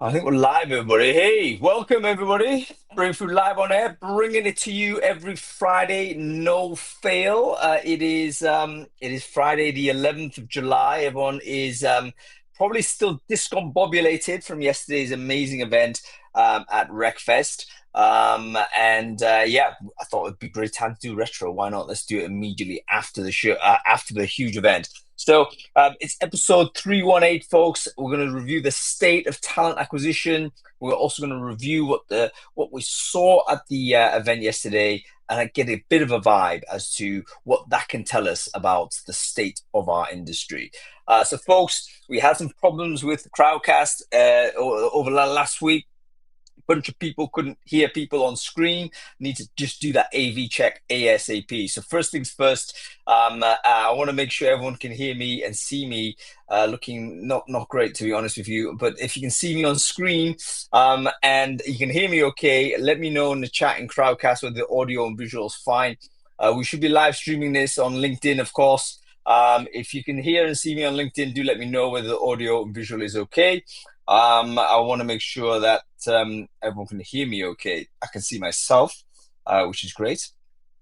I think we're live, everybody. Hey, welcome, everybody. Brainfood live on air, bringing it to you every Friday, no fail. It is Friday, the 11th of July. Everyone is probably still discombobulated from yesterday's amazing event at Recfest. Yeah, I thought it'd be a great time to do retro. Why not? Let's do it immediately after the show, after the huge event. It's episode 318, folks. We're going to review the state of talent acquisition. We're also going to review what we saw at the event yesterday and get a bit of a vibe as to what that can tell us about the state of our industry. Folks, we had some problems with Crowdcast over the last week. Bunch of people couldn't hear people on screen. Need to just do that AV check ASAP. So first things first, I want to make sure everyone can hear me and see me. Looking not great, to be honest with you, but if you can see me on screen and you can hear me okay, let me know in the chat in Crowdcast whether the audio and visual is fine. We should be live streaming this on LinkedIn, of course. If you can hear and see me on LinkedIn, do let me know whether the audio and visual is okay. I want to make sure that everyone can hear me okay. I can see myself, which is great.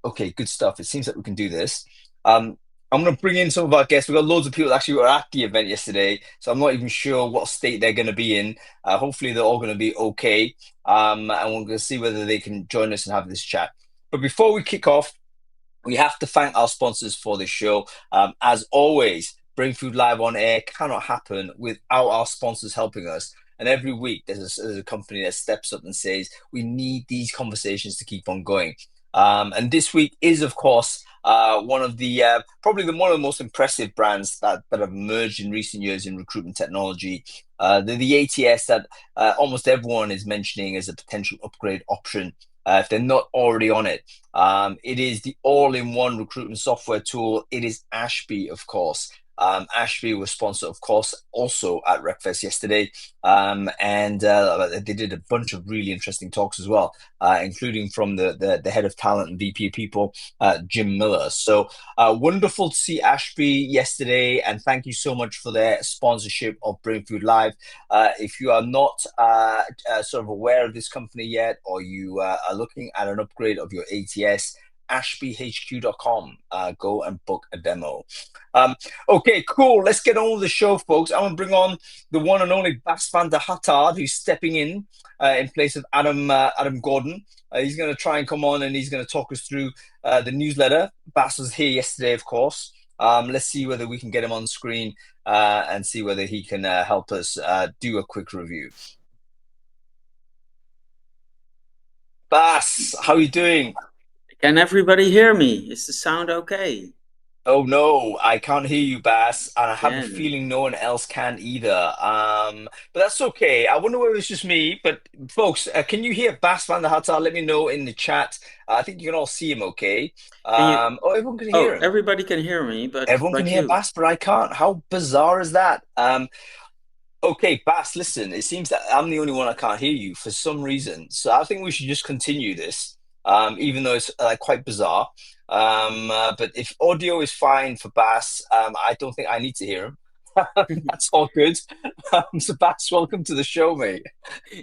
Okay, good stuff. It seems like we can do this. I'm going to bring in some of our guests. We've got loads of people that actually were at the event yesterday, so I'm not even sure what state they're going to be in. Hopefully, they're all going to be okay. And we're going to see whether they can join us and have this chat. But before we kick off, we have to thank our sponsors for this show. As always, Brainfood Live on air cannot happen without our sponsors helping us. And every week, there's a company that steps up and says, we need these conversations to keep on going. And this week is, of course, one of the one of the most impressive brands that have emerged in recent years in recruitment technology. The ATS that almost everyone is mentioning as a potential upgrade option if they're not already on it. It is the all-in-one recruitment software tool. It is Ashby, of course. Ashby was sponsored, of course, also at Recfest yesterday. They did a bunch of really interesting talks as well, including from the head of talent and VP of people, Jim Miller. So wonderful to see Ashby yesterday, and thank you so much for their sponsorship of Brainfood Live. If you are not sort of aware of this company yet, or you are looking at an upgrade of your ATS, ashbyhq.com. Go and book a demo. Okay, cool. Let's get on with the show, folks. I'm going to bring on the one and only Bas van der Hattard, who's stepping in place of Adam Gordon. He's going to try and come on and he's going to talk us through the newsletter. Bas was here yesterday, of course. Let's see whether we can get him on screen and see whether he can help us do a quick review. Bas, how are you doing? Can everybody hear me? Is the sound okay? Oh no, I can't hear you, Bas, and I have a Yeah. feeling no one else can either. But that's okay. I wonder whether it's just me. But folks, can you hear Bas van der Hatta? Let me know in the chat. I think you can all see him, okay? Can you? Oh, everyone can hear Oh, him. everybody can hear me, but Everyone can but hear you. Bas, but I can't. How bizarre is that? Okay, Bas, listen, it seems that I'm the only one I can't hear you for some reason. So I think we should just continue this, even though it's quite bizarre. But if audio is fine for Bas, I don't think I need to hear him. That's all good. So Bas, welcome to the show, mate.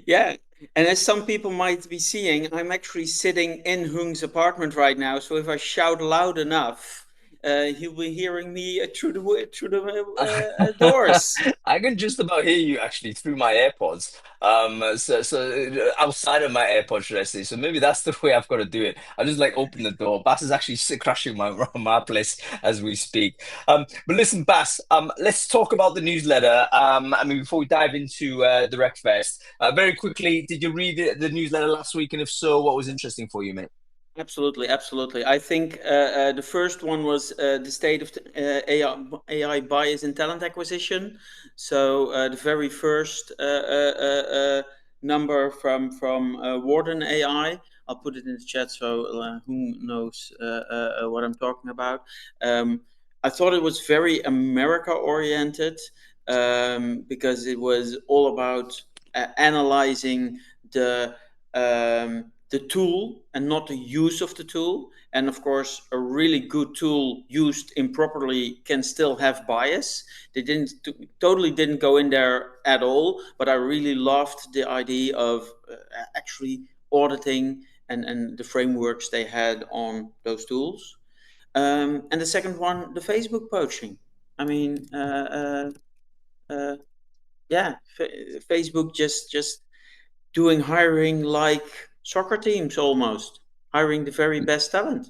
Yeah. And as some people might be seeing, I'm actually sitting in Hung's apartment right now. So if I shout loud enough, he'll be hearing me through the doors. I can just about hear you actually through my AirPods. Outside of my AirPods, should I say? So maybe that's the way I've got to do it. I just like open the door. Bass is actually crashing my place as we speak. But listen, Bass, let's talk about the newsletter. I mean, before we dive into the Recfest, very quickly, did you read the newsletter last week? And if so, what was interesting for you, mate? Absolutely, absolutely. I think the first one was the state of AI bias in talent acquisition. So the very first number from Warden AI. I'll put it in the chat so who knows what I'm talking about. I thought it was very America oriented because it was all about analyzing the the tool and not the use of the tool. And of course, a really good tool used improperly can still have bias. They totally didn't go in there at all, but I really loved the idea of actually auditing and the frameworks they had on those tools. And the second one, the Facebook poaching. I mean, uh, yeah, Facebook just doing hiring like soccer teams almost, hiring the very best talent.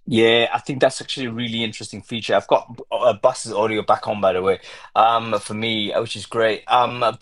Yeah, I think that's actually a really interesting feature. I've got Bus's audio back on, by the way, for me, which is great. But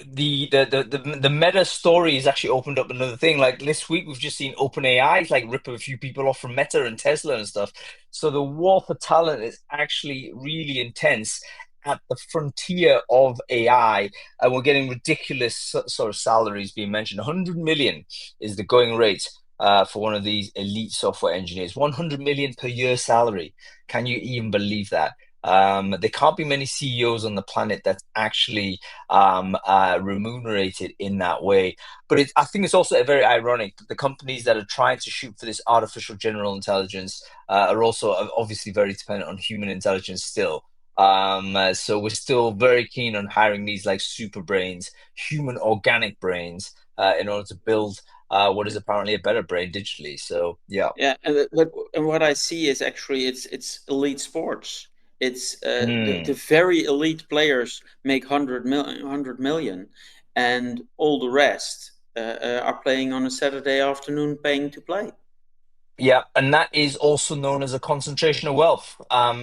the meta story has actually opened up another thing. Like this week, we've just seen OpenAI like rip a few people off from Meta and Tesla and stuff. So the war for talent is actually really intense at the frontier of AI, and we're getting ridiculous sort of salaries being mentioned. 100 million is the going rate for one of these elite software engineers. 100 million per year salary. Can you even believe that? There can't be many CEOs on the planet that's actually remunerated in that way. But I think it's also very ironic that the companies that are trying to shoot for this artificial general intelligence are also obviously very dependent on human intelligence still. So we're still very keen on hiring these like super brains, human organic brains, in order to build what is apparently a better brain digitally. So yeah. Yeah, and what I see is actually it's elite sports. It's the Mm. very elite players make 100 million, and all the rest are playing on a Saturday afternoon, paying to play. Yeah, and that is also known as a concentration of wealth.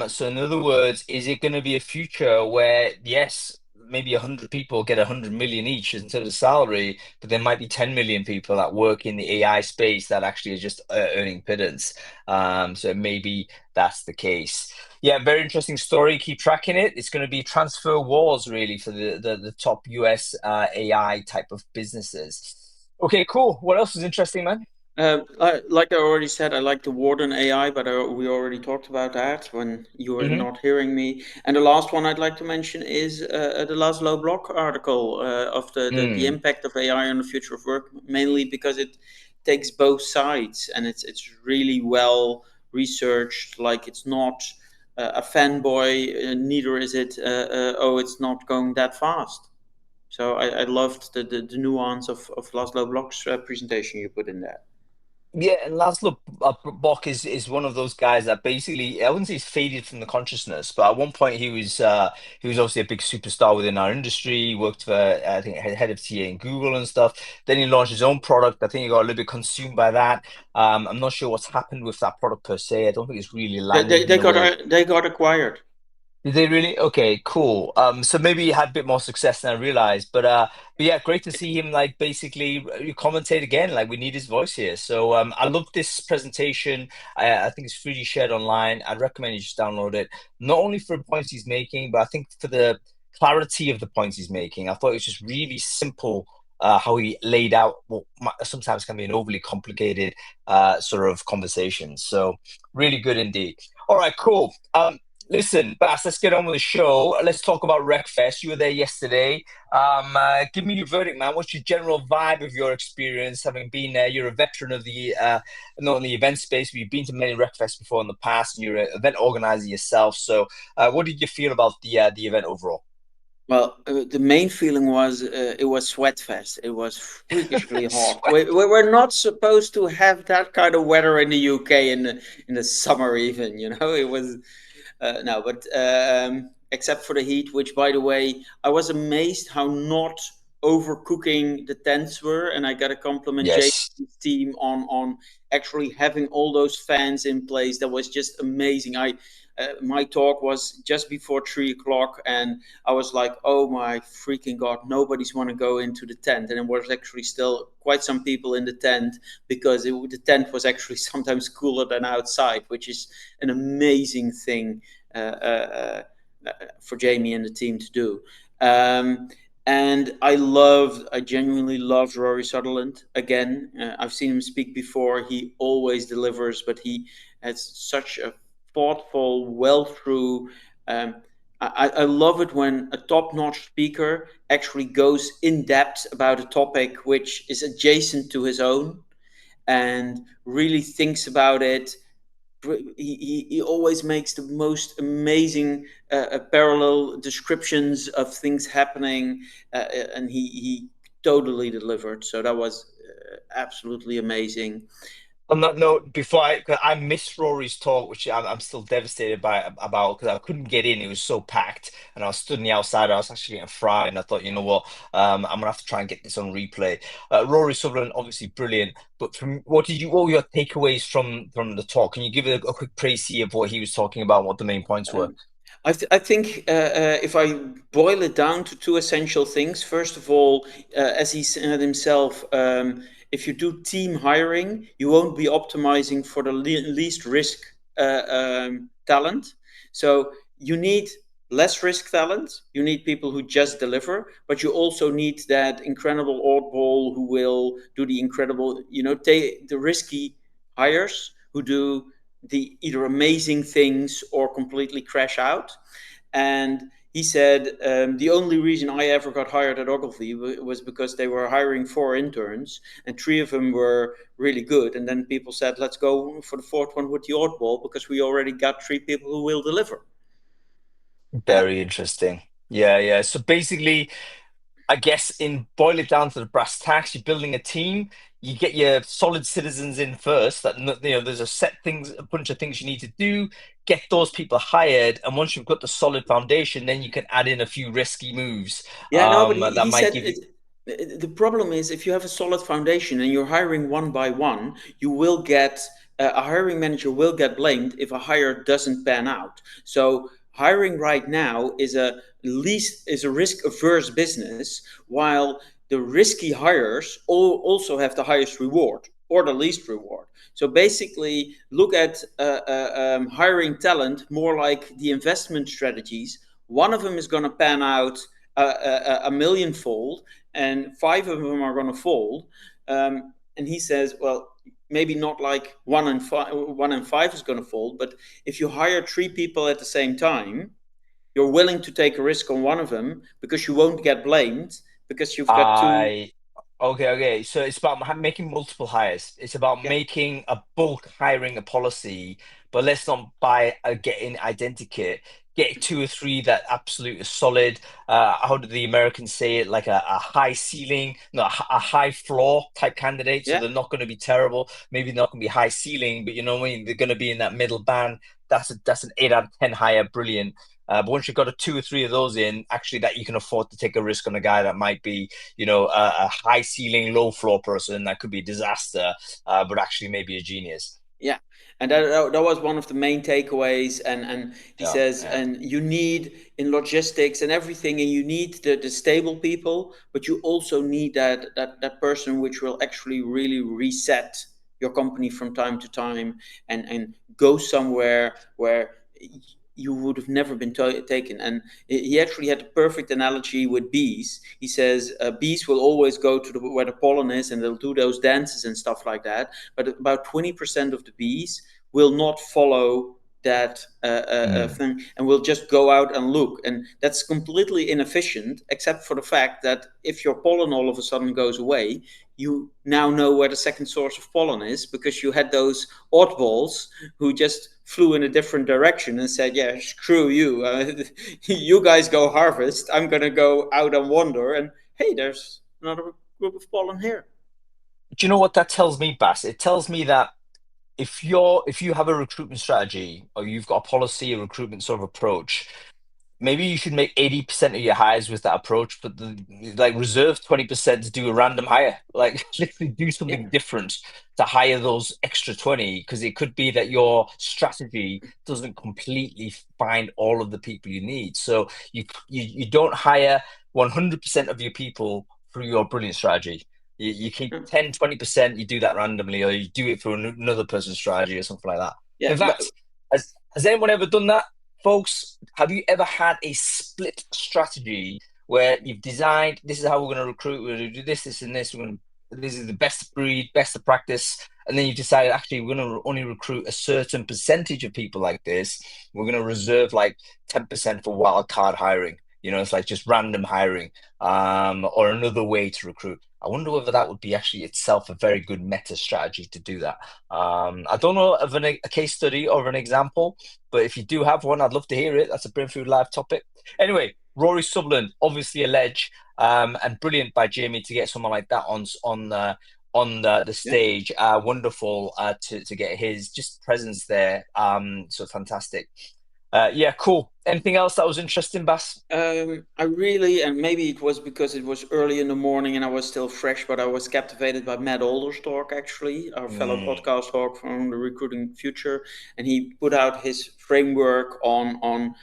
So in other words, is it going to be a future where, yes, maybe 100 people get 100 million each in terms of salary, but there might be 10 million people that work in the AI space that actually are just earning pittance. So maybe that's the case. Yeah, very interesting story. Keep tracking it. It's going to be transfer wars really for the top US AI type of businesses. Okay, cool. What else is interesting, man? Like I already said, I like the Warden AI, but we already talked about that when you were Hmm. not hearing me. And the last one I'd like to mention is the Laszlo Block article of the Mm. impact of AI on the future of work, mainly because it takes both sides and it's really well researched. Like it's not a fanboy, neither is it, oh, it's not going that fast. So I loved the nuance of Laszlo Block's presentation you put in there. Yeah, and Laszlo Bock is one of those guys that basically I wouldn't say he's faded from the consciousness, but at one point he was obviously a big superstar within our industry. He worked for I think head of TA in Google and stuff. Then he launched his own product. I think he got a little bit consumed by that. I'm not sure what's happened with that product per se. I don't think it's really landed in the way. They got acquired. Did they really? Okay, cool. So maybe he had a bit more success than I realized, but yeah, great to see him like basically commentate again. Like we need his voice here. So I love this presentation. I think it's freely shared online. I'd recommend you just download it, not only for the points he's making, but I think for the clarity of the points he's making. I thought it was just really simple. How he laid out what sometimes can be an overly complicated sort of conversation. So really good indeed. All right, cool. Listen, Bass, let's get on with the show. Let's talk about Recfest. You were there yesterday. Give me your verdict, man. What's your general vibe of your experience having been there? You're a veteran of the not only event space, but you've been to many Recfests before in the past, and you're an event organizer yourself. So, what did you feel about the event overall? Well, the main feeling was it was Sweatfest. It was freakishly hot. Sweat. We were not supposed to have that kind of weather in the UK in the summer even. You know, it was no, but except for the heat, which, by the way, I was amazed how not overcooking the tents were, and I got to compliment Yes. Jason's team on actually having all those fans in place. That was just amazing. I My talk was just before 3 o'clock, and I was like, "Oh my freaking god, nobody's want to go into the tent." And there was actually still quite some people in the tent because the tent was actually sometimes cooler than outside, which is an amazing thing for Jamie and the team to do. Um, and I genuinely loved Rory Sutherland. Again, I've seen him speak before. He always delivers, but he has such a thoughtful, well through. I love it when a top notch speaker actually goes in depth about a topic which is adjacent to his own. and really thinks about it. He always makes the most amazing parallel descriptions of things happening, and he totally delivered. So that was absolutely amazing. On that note, 'cause I missed Rory's talk, which I'm still devastated about because I couldn't get in. It was so packed, and I was stood on the outside. I was actually getting fried, and I thought, you know what, I'm gonna have to try and get this on replay. Rory Sutherland, obviously brilliant, but from what were your takeaways from the talk? Can you give a quick précis of what he was talking about, what the main points were? Um, I think if I boil it down to two essential things, first of all, as he said himself, if you do team hiring, you won't be optimizing for the least risk talent. So you need less risk talent. You need people who just deliver, but you also need that incredible oddball who will do the incredible, take the risky hires who do the either amazing things or completely crash out. And he said the only reason I ever got hired at Ogilvy was because they were hiring 4 interns, and 3 of them were really good. And then people said, "Let's go for the fourth one with the oddball because we already got 3 people who will deliver." Uh, Very interesting. Yeah, yeah. So basically, I guess in boil it down to the brass tacks, you're building a team. You get your solid citizens in first. There's a bunch of things you need to do. Get those people hired, and once you've got the solid foundation, then you can add in a few risky moves. Yeah, no, but That he might said give you. the problem is if you have a solid foundation and you're hiring one by one, you will get a hiring manager will get blamed if a hire doesn't pan out. So hiring right now is a risk averse business, while the risky hires also have the highest reward or the least reward. So basically, look at hiring talent more like the investment strategies. One of them is going to pan out a millionfold, and 5 of them are going to fold. And he says, well, maybe not like one and five is going to fold, but if you hire 3 people at the same time, you're willing to take a risk on one of them because you won't get blamed because you've got two. I okay. So it's about making multiple hires. It's about Yeah, making a bulk hiring a policy, but let's not buy a get in identikit. Get two or three that absolutely solid. How do the Americans say it? Like a high ceiling, no, a high floor type candidate. So yeah, they're not going to be terrible. Maybe they're not going to be high ceiling, but you know what I mean? They're going to be in that middle band. That's an 8 out of 10 hire. Brilliant. But once you've got a two or three of those in, actually, that you can afford to take a risk on a guy that might be, a high ceiling, low floor person that could be a disaster, but actually maybe a genius. yeah. And that was one of the main takeaways. And he Yeah, says, yeah. and you need in logistics and everything, and you need the stable people, but you also need that person which will actually really reset your company from time to time, and go somewhere where you would have never been taken. And he actually had a perfect analogy with bees. He says bees will always go to where the pollen is, and they'll do those dances and stuff like that. But about 20% of the bees will not follow that Mm. thing, and will just go out and look. And that's completely inefficient, except for the fact that if your pollen all of a sudden goes away, you now know where the second source of pollen is because you had those oddballs who just flew in a different direction and said, "Yeah, screw you. You guys go harvest. I'm going to go out and wander. And hey, there's another group of pollen here." Do you know what that tells me, Bass? It tells me that if you have a recruitment strategy or you've got a policy, a recruitment sort of approach, maybe you should make 80% of your hires with that approach, but like reserve 20% to do a random hire. Like literally do Yeah. something different to hire those extra 20, because it could be that your strategy doesn't completely find all of the people you need. So you don't hire 100% of your people through your brilliant strategy. You keep Yeah. 10, 20%, you do that randomly, or you do it for another person's strategy or something like that. Yeah. In But fact, has anyone ever done that? Folks, have you ever had a split strategy where you've designed, this is how we're going to recruit, we're going to do this, this, and this, this is the best breed, best of practice, and then you decided actually we're going to only recruit a certain percentage of people like this. We're going to reserve like 10% for wild card hiring. It's like just random hiring, or another way to recruit. I wonder whether that would be actually itself a very good meta strategy to do that. I don't know of a case study or an example, but if you do have one, I'd love to hear it. That's a Brainfood Live topic. Anyway, Rory Sutherland, obviously a ledge, and brilliant by Jamie to get someone like that on the Yeah. stage. Wonderful to get his just presence there. So fantastic. Yeah, cool. Anything else that was interesting, Bass? I really, and maybe it was because it was early in the morning and I was still fresh, but I was captivated by Matt Alder's talk, actually, our fellow Mm, podcast talk from the Recruiting Future, and he put out his framework on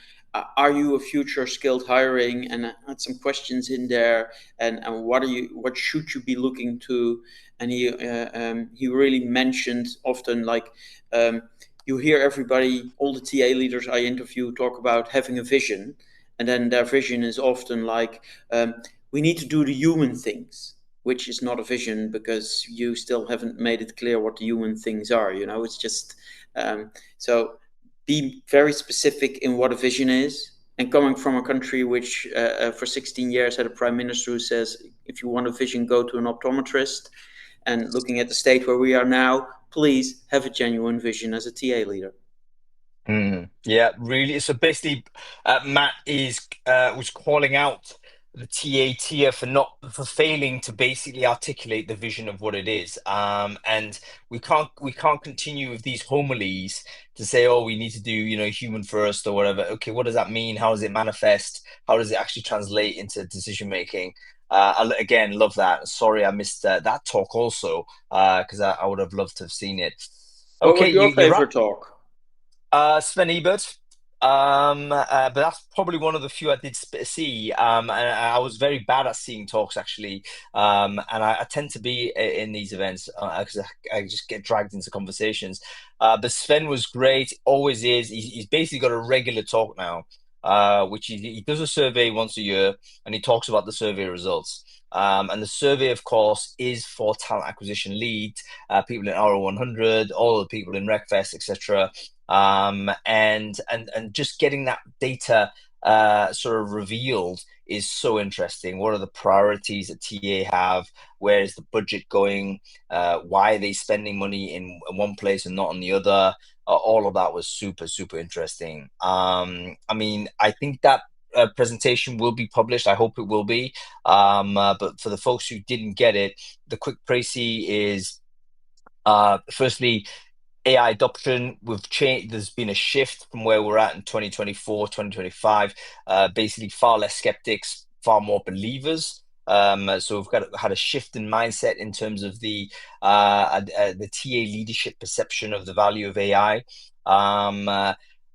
are you a future skilled hiring, and had some questions in there, and what should you be looking to, and he really mentioned often like. You hear everybody, all the TA leaders I interview, talk about having a vision, and then their vision is often like, we need to do the human things, which is not a vision because you still haven't made it clear what the human things are. It's just so be very specific in what a vision is. And coming from a country which for 16 years had a prime minister who says, if you want a vision, go to an optometrist. And looking at the state where we are now, please have a genuine vision as a TA leader. yeah, really. So basically, Matt is was calling out the TA tier for failing to basically articulate the vision of what it is. And we can't continue with these homilies to say, oh, we need to do human first or whatever. Okay, what does that mean? How does it manifest? How does it actually translate into decision making? Again, love that. Sorry, I missed that talk also because I would have loved to have seen it. What Okay, was your you're right. favorite talk? Sven Ebert. But that's probably one of the few I did see. And I was very bad at seeing talks actually. And I tend to be in these events because I just get dragged into conversations. But Sven was great, always is. He's basically got a regular talk now, which he does a survey once a year, and he talks about the survey results. And the survey, of course, is for talent acquisition leads, people in RO100, all the people in Recfest, etc. And just getting that data sort of revealed is so interesting. What are the priorities that TA have? Where is the budget going? Why are they spending money in one place and not on the other? All of that was super, super interesting. I mean, I think that presentation will be published. I hope it will be. But for the folks who didn't get it, the quick précis is firstly, AI adoption, we've changed. There's been a shift from where we're at in 2024, 2025. Basically, far less skeptics, far more believers. So had a shift in mindset in terms of the TA leadership perception of the value of AI.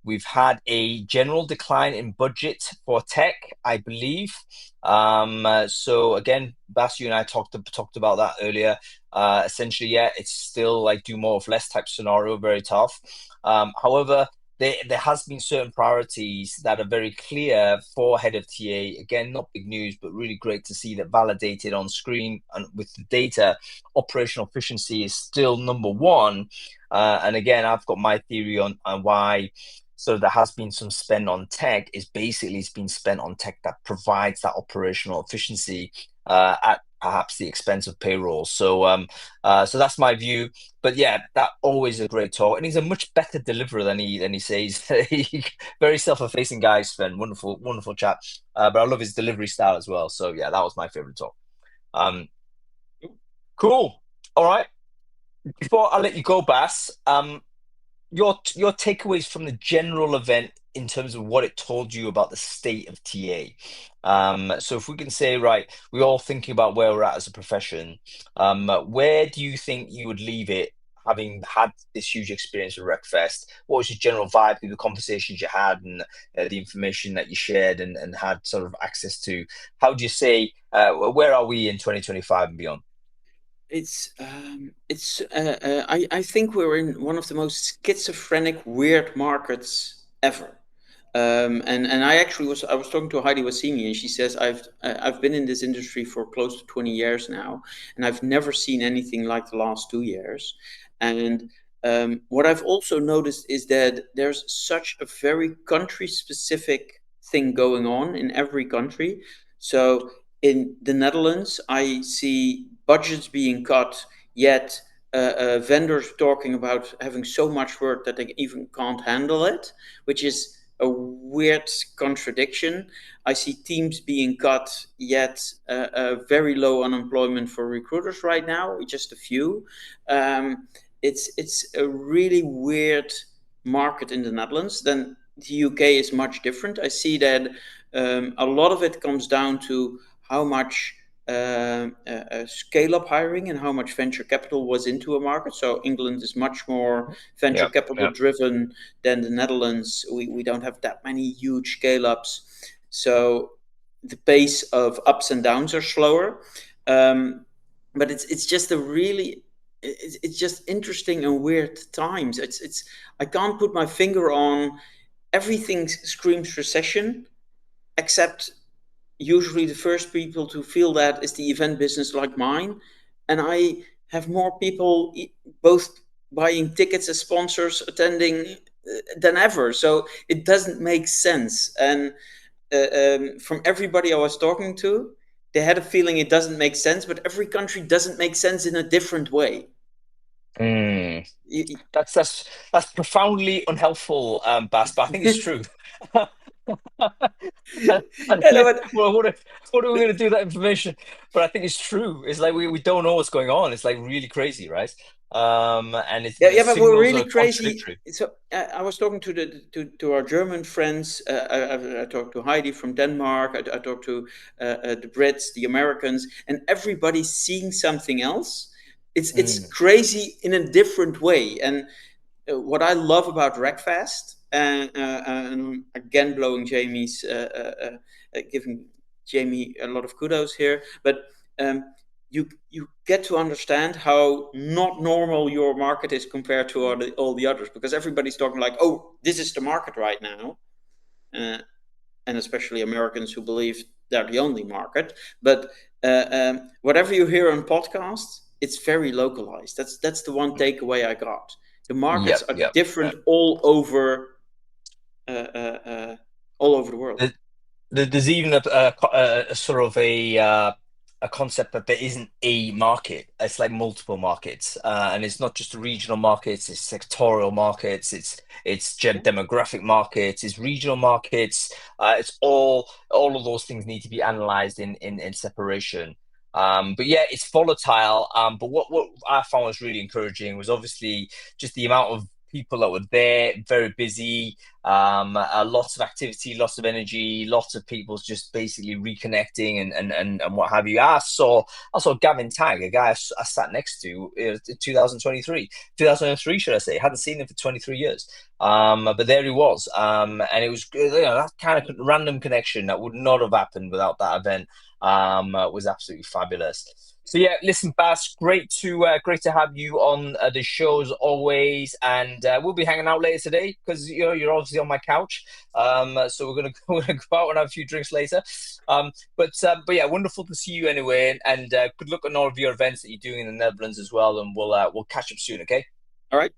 We've had a general decline in budget for tech, I believe. So again, Bas, you and I talked about that earlier. Essentially, yeah, it's still like do more of less type scenario, very tough. However, there has been certain priorities that are very clear for head of TA. Again, not big news, but really great to see that validated on screen and with the data. Operational efficiency is still number one. And again, I've got my theory on why. So there has been some spend on tech. Is basically it's been spent on tech that provides that operational efficiency at perhaps the expense of payroll. So that's my view. But yeah, that always a great talk, and he's a much better deliverer than he says. Very self-effacing guy, Sven. Wonderful, wonderful chat. But I love his delivery style as well. So yeah, that was my favorite talk. Um, cool. All right. Before I let you go, Bass, your takeaways from the general event in terms of what it told you about the state of TA. So if we can say, right, we're all thinking about where we're at as a profession, where do you think you would leave it, having had this huge experience with Recfest? What was your general vibe through the conversations you had and the information that you shared and had sort of access to? How do you say, where are we in 2025 and beyond? I think we're in one of the most schizophrenic, weird markets ever. And I was talking to Heidi Wassimi, and she says I've been in this industry for close to 20 years now, and I've never seen anything like the last 2 years. And what I've also noticed is that there's such a very country specific thing going on in every country. So In the Netherlands, I see budgets being cut, yet vendors talking about having so much work that they even can't handle it, which is a weird contradiction. I see teams being cut, yet very low unemployment for recruiters right now, just a few. It's a really weird market in the Netherlands. Then the UK is much different. I see that a lot of it comes down to how much scale up hiring and how much venture capital was into a market. So England is much more venture Yeah, capital yeah. driven than the Netherlands. We don't have that many huge scale ups. So the pace of ups and downs are slower. But it's just a really it's just interesting and weird times. It's I can't put my finger on everything screams recession except usually the first people to feel that is the event business like mine. And I have more people both buying tickets as sponsors attending than ever. So it doesn't make sense. And from everybody I was talking to, they had a feeling it doesn't make sense, but every country doesn't make sense in a different way. Mm. That's profoundly unhelpful, Bas, but I think it's true. And Yeah, no, but well, what are we going to do with that information? But I think it's true. It's like we don't know what's going on. It's like really crazy, right? And yeah, the yeah, but we're signals really are crazy. contradictory. So I was talking to to our German friends. I talked to Heidi from Denmark. I talked to the Brits, the Americans, and everybody's seeing something else. It's Mm. crazy in a different way. And what I love about Recfest, and again blowing Jamie's, giving Jamie a lot of kudos here, but um, you get to understand how not normal your market is compared to all the others, because everybody's talking like, oh, this is the market right now, uh, and especially Americans who believe they're the only market. But whatever you hear on podcasts, it's very localized. That's the one takeaway I got. The markets Yep, are yep. different uh, uh, uh, all over the world. There's even a sort of a concept that there isn't a market. It's like multiple markets, and it's not just regional markets. It's sectorial markets. It's demographic markets. It's regional markets. It's all of those things need to be analyzed in separation. But yeah, it's volatile. But what I found was really encouraging was obviously just the amount of people that were there, very busy, lots of activity, lots of energy, lots of people just basically reconnecting and what have you. I saw Gavin Tagg, a guy I sat next to in 2003, should I say. Hadn't seen him for 23 years. But there he was. And it was, that kind of random connection that would not have happened without that event. Was absolutely fabulous. So yeah, listen, Bas, great to have you on the show as always, and we'll be hanging out later today because you're obviously on my couch. So we're gonna we're gonna go out and have a few drinks later. But yeah, wonderful to see you anyway, and good luck on all of your events that you're doing in the Netherlands as well, and we'll catch up soon. Okay. All right.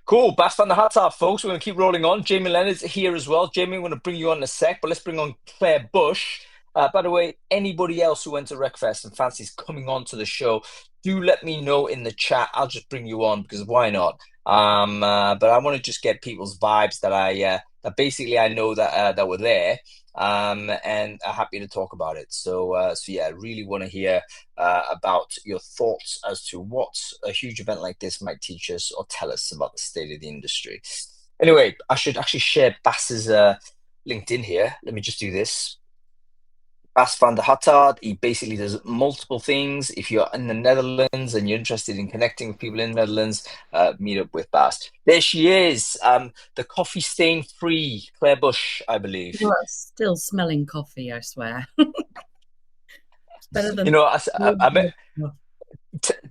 Cool. Bas van der Hattar, folks. We're going to keep rolling on. Jamie Leonard's here as well. Jamie, I'm going to bring you on in a sec, but let's bring on Claire Bush. By the way, anybody else who went to Recfest and fancies coming on to the show, do let me know in the chat. I'll just bring you on because why not? But I want to just get people's vibes that basically I know that were there, and are happy to talk about it. So yeah, I really want to hear about your thoughts as to what a huge event like this might teach us or tell us about the state of the industry. Anyway, I should actually share Bas's LinkedIn here. Let me just do this. Bas van der Hattard, he basically does multiple things. If you're in the Netherlands and you're interested in connecting with people in the Netherlands, meet up with Bas. There she is, the coffee stain free Claire Bush, I believe. Well, it's still smelling coffee, I swear. It's better You than. know,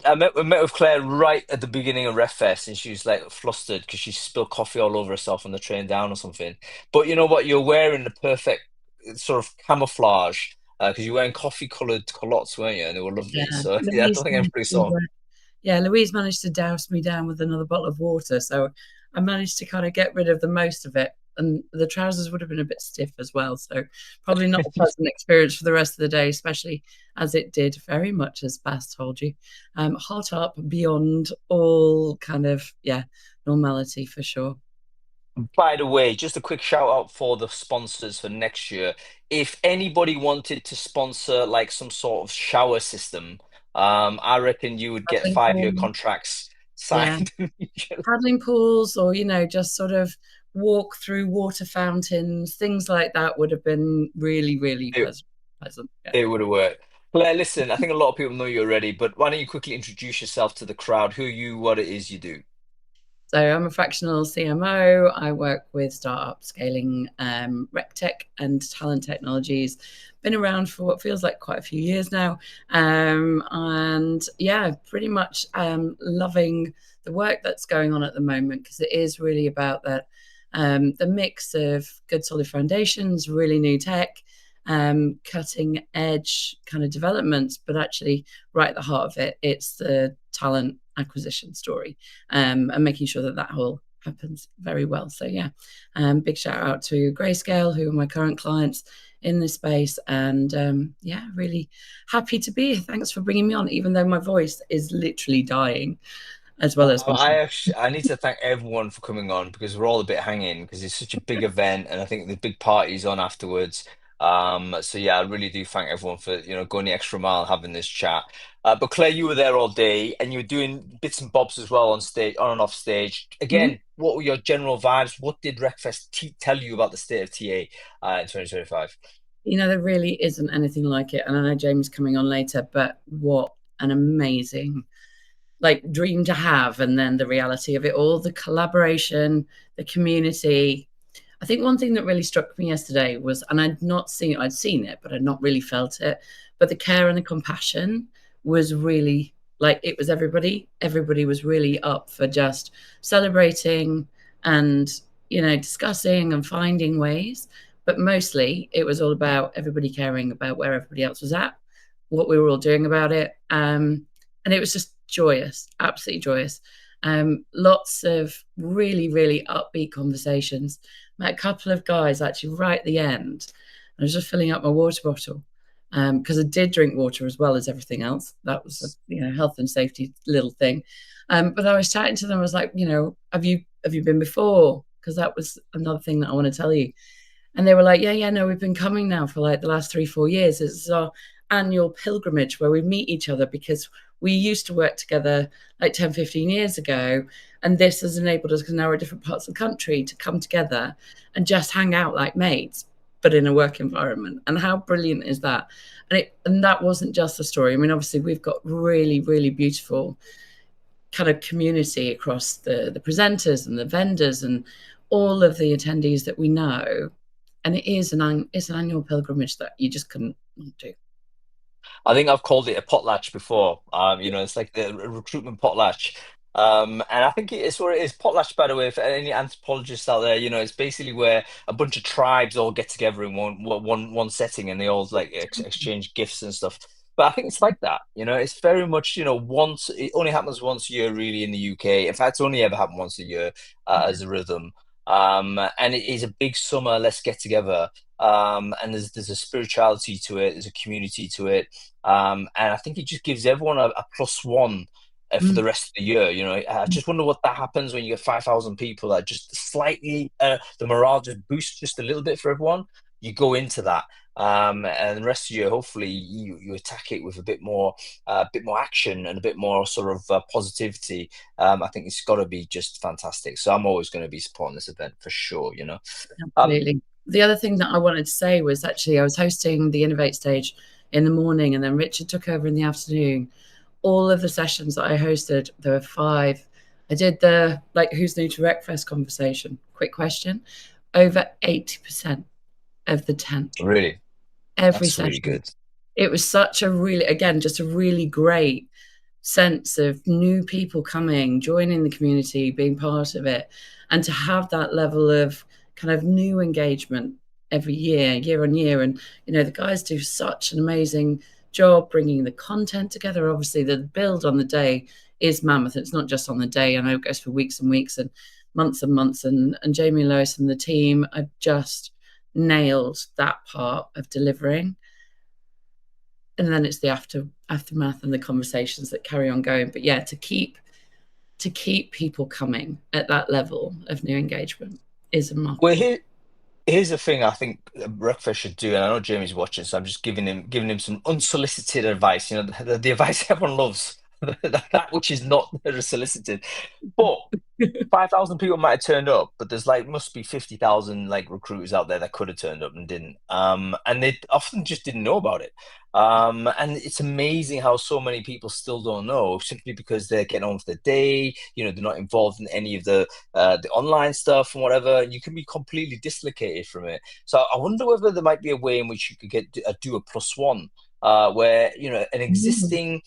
I met with Claire right at the beginning of RefFest, and she was like flustered because she spilled coffee all over herself on the train down or something. But you know what? You're wearing the perfect sort of camouflage because you're wearing coffee-colored culottes, weren't you? And they were lovely. Yeah, So yeah, I don't think anybody saw. Louise managed to douse me down with another bottle of water, so I managed to kind of get rid of the most of it and the trousers would have been a bit stiff as well. So probably not a pleasant experience for the rest of the day, especially as it did very much, as Bas told you, hot up beyond all kind of, normality for sure. By the way, just a quick shout out for the sponsors for next year. If anybody wanted to sponsor like some sort of shower system, I reckon you would get Paddling 5-year pool, contracts yeah, signed. paddling pools, or just sort of walk through water fountains, things like that would have been really, really It, pleasant. Yeah. it would have worked. Claire, listen, I think a lot of people know you already, but why don't you quickly introduce yourself to the crowd, who you, what it is you do? So I'm a fractional CMO. I work with startup scaling rec tech and talent technologies. Been around for what feels like quite a few years now. And yeah, pretty much loving the work that's going on at the moment, because it is really about that the mix of good solid foundations, really new tech, cutting edge kind of developments, but actually right at the heart of it, it's the talent acquisition story, and making sure that that whole happens very well. So yeah, big shout out to Grayscale, who are my current clients in this space, and yeah, really happy to be here. Thanks for bringing me on, even though my voice is literally dying, as well as my I need to thank everyone for coming on because we're all a bit hanging because it's such a big event and I think the big party's on afterwards. So yeah, I really do thank everyone for going the extra mile having this chat. But Claire, you were there all day and you were doing bits and bobs as well on stage, on and off stage. Mhm. Again, what were your general vibes? What did Recfest tell you about the state of TA in 2025? There really isn't anything like it, and I know James coming on later, but what an amazing dream to have, and then the reality of it all, the collaboration, the community. I think one thing that really struck me yesterday was, and I'd seen it, but I'd not really felt it, but the care and the compassion was really, it was everybody was really up for just celebrating and, discussing and finding ways. But mostly it was all about everybody caring about where everybody else was at, what we were all doing about it. And it was just joyous, absolutely joyous. Lots of really, really upbeat conversations. Met a couple of guys actually right at the end. I was just filling up my water bottle because I did drink water as well as everything else. That was a health and safety little thing. But I was chatting to them. I was like, have you been before? Because that was another thing that I want to tell you. And they were like, yeah, no, we've been coming now for like the last 3-4 years. It's our annual pilgrimage where we meet each other because we used to work together like 10, 15 years ago. And this has enabled us, because now we're in different parts of the country, to come together and just hang out like mates, but in a work environment. And how brilliant is that? And that wasn't just the story. I mean, obviously, we've got really, really beautiful kind of community across the presenters and the vendors and all of the attendees that we know. And it's an annual pilgrimage that you just couldn't not do. I think I've called it a potlatch before. It's like the recruitment potlatch. And I think it's what it is. Potlatch, by the way, for any anthropologists out there, it's basically where a bunch of tribes all get together in one setting and they all like exchange gifts and stuff. But I think it's like that. It's very much, once it only happens once a year, really, in the UK. In fact, it's only ever happened once a year as a rhythm. And it is a big summer. Let's get together. And there's a spirituality to it. There's a community to it. And I think it just gives everyone a plus one for Mm, the rest of the year. I just wonder what that happens when you get 5,000 people that just slightly the morale just boosts just a little bit for everyone. You go into that, and the rest of the year, hopefully, you attack it with a bit more action and a bit more sort of positivity. I think it's got to be just fantastic. So I'm always going to be supporting this event for sure. Um, absolutely. The other thing that I wanted to say was, actually, I was hosting the Innovate stage in the morning, and then Richard took over in the afternoon. All of the sessions that I hosted, there were 5. I did the who's new to Recfest conversation, quick question. Over 80% of the 10, really, every that's really session. good. It was such a really, again, just a really great sense of new people coming, joining the community, being part of it, and to have that level of kind of new engagement every year on year. And, the guys do such an amazing job bringing the content together. Obviously, the build on the day is mammoth. It's not just on the day. I know it goes for weeks and weeks. And months and months, and Jamie and Lois and the team have just nailed that part of delivering. And then it's the aftermath and the conversations that carry on going. But yeah, to keep people coming at that level of new engagement is Well, remarkable. here's the thing I think Recfest should do, and I know Jamie's watching, so I'm just giving him some unsolicited advice. You know, the advice everyone loves, that which is not solicited. But 5,000 people might have turned up, but there's like must be 50,000 like recruiters out there that could have turned up and didn't. And they often just didn't know about it. And it's amazing how so many people still don't know simply because they're getting on with their day. You know, they're not involved in any of the online stuff and whatever. And you can be completely dislocated from it. So I wonder whether there might be a way in which you could do a plus one, where you know an existing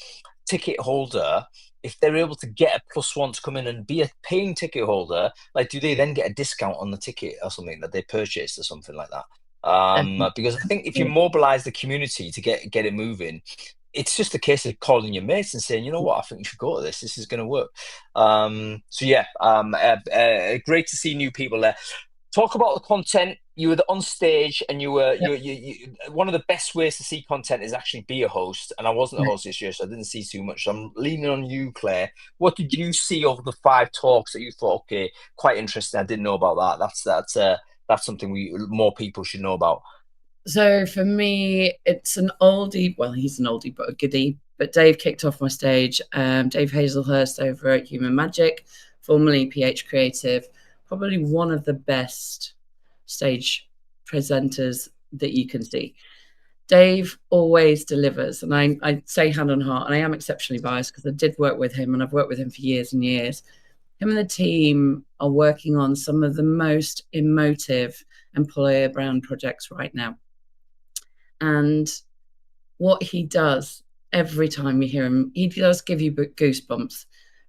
ticket holder, if they're able to get a plus one to come in and be a paying ticket holder, like do they then get a discount on the ticket or something that they purchased or something like that? Because I think if you mobilize the community to get it moving, it's just a case of calling your mates and saying, you know what, I think you should go to this. This is going to work. So yeah, great to see new people there. Talk about the content. You were on stage, and you were you. One of the best ways to see content is actually be a host. And I wasn't a host this year, so I didn't see too much. So I'm leaning on you, Claire. What did you see over the 5 talks that you thought, okay, quite interesting? I didn't know about that. That's something more people should know about. So for me, it's an oldie. Well, he's an oldie, but a goodie. But Dave kicked off my stage. Dave Hazelhurst over at Human Magic, formerly PH Creative, probably one of the best stage presenters that you can see. Dave always delivers, and I say hand on heart, and I am exceptionally biased because I did work with him, and I've worked with him for years and years. Him and the team are working on some of the most emotive employer brand projects right now. And what he does every time you hear him, he does give you goosebumps.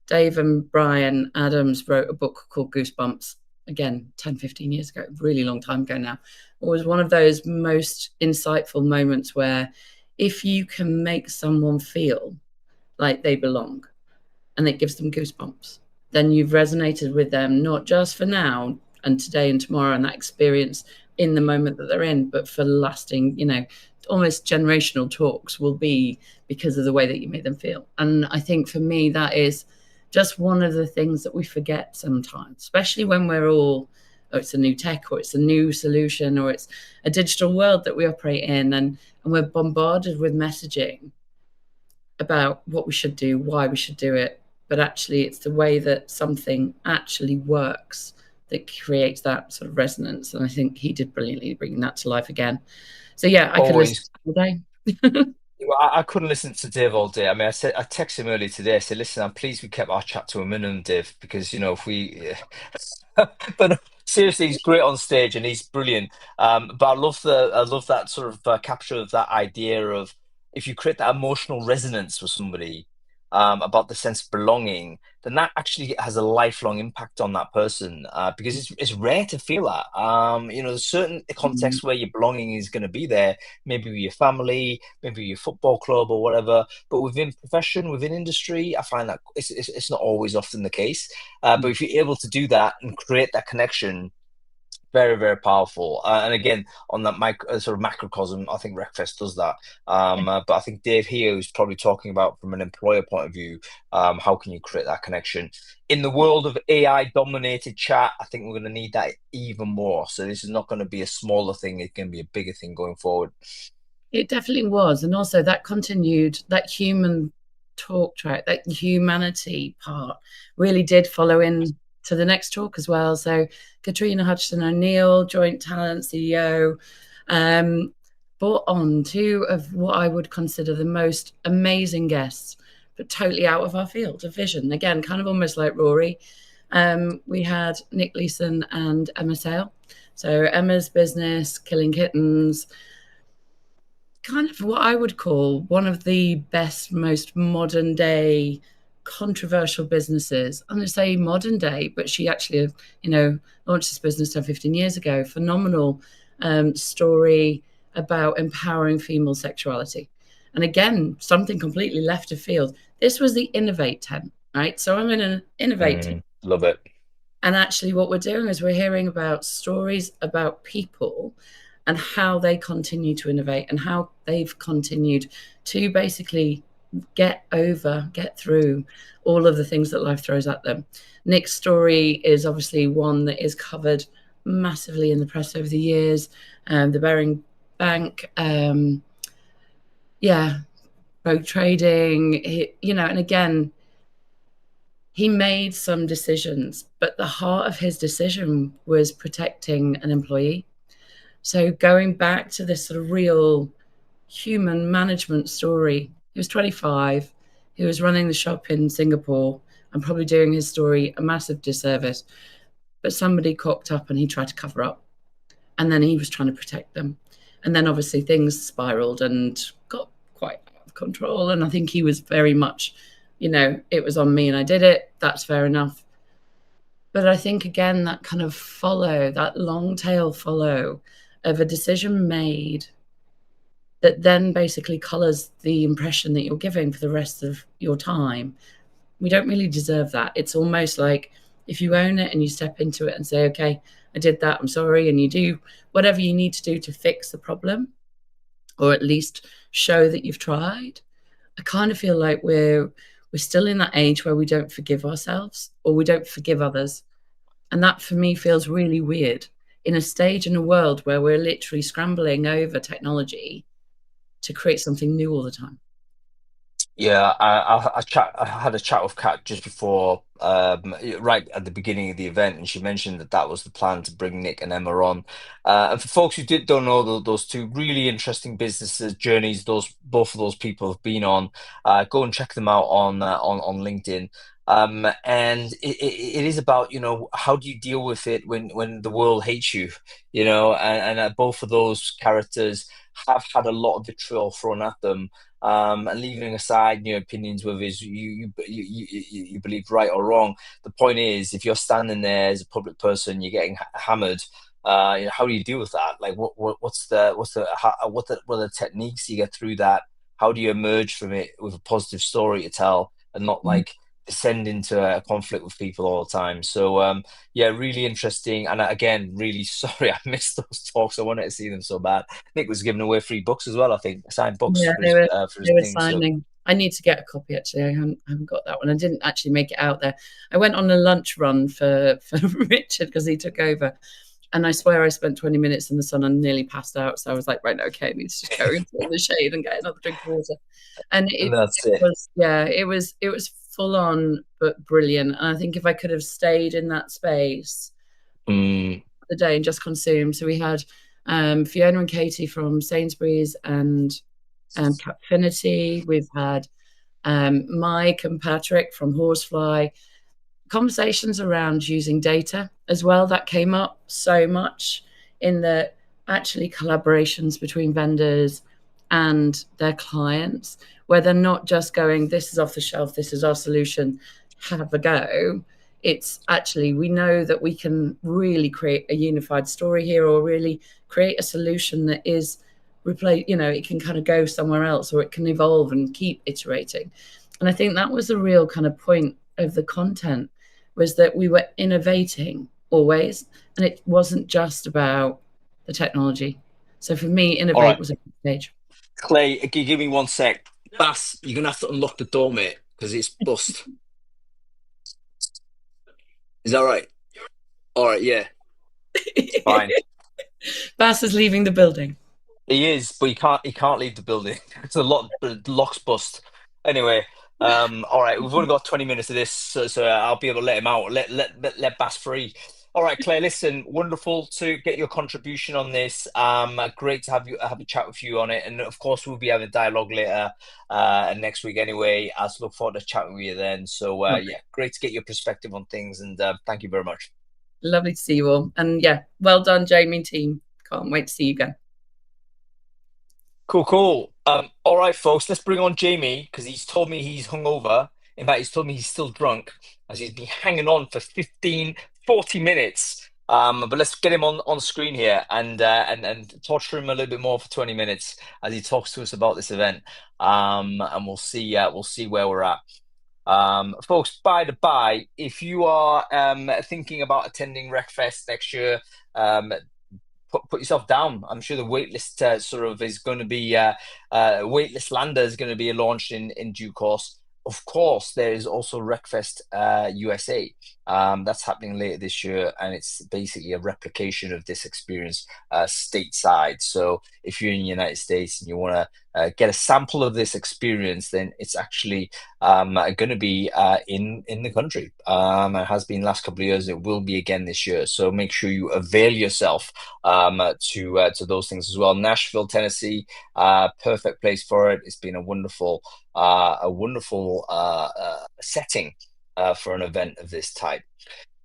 Dave and Brian Adams wrote a book called Goosebumps, again, 10, 15 years ago, really long time ago now. It was one of those most insightful moments where if you can make someone feel like they belong and it gives them goosebumps, then you've resonated with them, not just for now and today and tomorrow and that experience in the moment that they're in, but for lasting, you know, almost generational talks will be because of the way that you make them feel. And I think for me, that is just one of the things that we forget sometimes, especially when we're all, oh, it's a new tech or it's a new solution or it's a digital world that we operate in, and we're bombarded with messaging about what we should do, why we should do it. But actually, it's the way that something actually works that creates that sort of resonance. And I think he did brilliantly bringing that to life again. So yeah, I could listen Always. all day. I couldn't listen to Dave all day. I mean, I texted him earlier today. I said, "Listen, I'm pleased we kept our chat to a minimum, Dave, because you know if we." But no, seriously, he's great on stage and he's brilliant. But I love that sort of capture of that idea of if you create that emotional resonance with somebody, about the sense of belonging, then that actually has a lifelong impact on that person, because it's rare to feel that. You know, there's certain contexts where your belonging is going to be there, maybe with your family, maybe your football club or whatever. But within profession, within industry, I find that it's not always often the case. But if you're able to do that and create that connection, very, very powerful. And again, on that sort of macrocosm, I think Recfest does that. But I think Dave here is probably talking about from an employer point of view, how can you create that connection? In the world of AI dominated chat, I think we're going to need that even more. So this is not going to be a smaller thing. It's going to be a bigger thing going forward. It definitely was. And also that continued, that human talk track, that humanity part really did follow in to the next talk as well. So Katrina Hutchinson O'Neill, Joint Talent CEO, brought on 2 of what I would consider the most amazing guests, but totally out of our field of vision. Again, kind of almost like Rory. We had Nick Leeson and Emma Sale. So Emma's business, Killing Kittens, kind of what I would call one of the best, most modern day controversial businesses. I'm going to say modern day, but she actually, you know, launched this business 10, 15 years ago. Phenomenal story about empowering female sexuality. And again, something completely left of field. This was the Innovate tent, right? So I'm in an Innovate tent. Love it. And actually, what we're doing is we're hearing about stories about people and how they continue to innovate and how they've continued to basically get through all of the things that life throws at them. Nick's story is obviously one that is covered massively in the press over the years. The Bering Bank, boat trading, and again, he made some decisions, but the heart of his decision was protecting an employee. So going back to this sort of real human management story, he was 25, he was running the shop in Singapore. I'm probably doing his story a massive disservice, but somebody cocked up and he tried to cover up. And then he was trying to protect them. And then obviously things spiraled and got quite out of control. And I think he was very much, it was on me and I did it. That's fair enough. But I think, again, that kind of that long tail follow of a decision made that then basically colors the impression that you're giving for the rest of your time. We don't really deserve that. It's almost like if you own it and you step into it and say, okay, I did that, I'm sorry, and you do whatever you need to do to fix the problem, or at least show that you've tried. I kind of feel like we're still in that age where we don't forgive ourselves or we don't forgive others. And that for me feels really weird in a stage in a world where we're literally scrambling over technology to create something new all the time. Yeah, I had a chat with Kat just before, right at the beginning of the event, and she mentioned that that was the plan to bring Nick and Emma on. And for folks who don't know those two really interesting businesses journeys, both of those people have been on, go and check them out on LinkedIn. And it is about, how do you deal with it when the world hates you, and both of those characters have had a lot of vitriol thrown at them. And leaving aside your opinions, whether it's you believe right or wrong, the point is, if you're standing there as a public person, you're getting hammered. How do you deal with that? Like, what's what are the techniques you get through that? How do you emerge from it with a positive story to tell, and not like descend into a conflict with people all the time? So, yeah, really interesting. And again, really sorry I missed those talks. I wanted to see them so bad. Nick was giving away free books as well, I think, signed books Yeah, for his they were thing. So signing. I need to get a copy actually. I haven't got that one. I didn't actually make it out there. I went on a lunch run for Richard because he took over. And I swear I spent 20 minutes in the sun and nearly passed out. So I was like, right, okay, I need to just go into the shade and get another drink of water. And and it that's it. was, yeah, it was full on, but brilliant. And I think if I could have stayed in that space Mm. the day and just consumed. So we had Fiona and Katie from Sainsbury's and Capfinity. We've had Mike and Patrick from Horsefly. Conversations around using data as well, that came up so much in the actually collaborations between vendors and their clients, where they're not just going, this is off the shelf, this is our solution, have a go. It's actually, we know that we can really create a unified story here, or really create a solution that is replace, it can kind of go somewhere else, or it can evolve and keep iterating. And I think that was the real kind of point of the content, was that we were innovating always, and it wasn't just about the technology. So for me, All innovate right, was a big stage. Clay, give me one sec. Bass, you're gonna have to unlock the door, mate, because it's bust. Is that right? All right, yeah, fine. Bass is leaving the building. He is, but he can't leave the building. It's a lot, the lock's bust. Anyway, all right, we've only got 20 minutes of this, so I'll be able to let him out. Let Bass free. All right, Claire, listen, wonderful to get your contribution on this. Great to have a chat with you on it, and of course we'll be having a dialogue later next week anyway. I look forward to chatting with you then. So yeah, great to get your perspective on things, and thank you very much. Lovely to see you all. And yeah, well done, Jamie and team. Can't wait to see you again. Cool, cool. All right, folks, let's bring on Jamie because he's told me he's hungover. In fact, he's told me he's still drunk as he's been hanging on for 15, 40 minutes. But let's get him on screen here and torture him a little bit more for 20 minutes as he talks to us about this event. And we'll see where we're at. Folks, by the by, if you are thinking about attending Recfest next year, um, put yourself down. I'm sure the waitlist sort of is going to be waitlist lander is going to be launched in due course. Of course, there is also Recfest USA. That's happening later this year, and it's basically a replication of this experience stateside. So if you're in the United States and you want to get a sample of this experience, then it's actually going to be in the country. It has been last couple of years. It will be again this year. So make sure you avail yourself to those things as well. Nashville, Tennessee, perfect place for it. It's been a wonderful setting for an event of this type.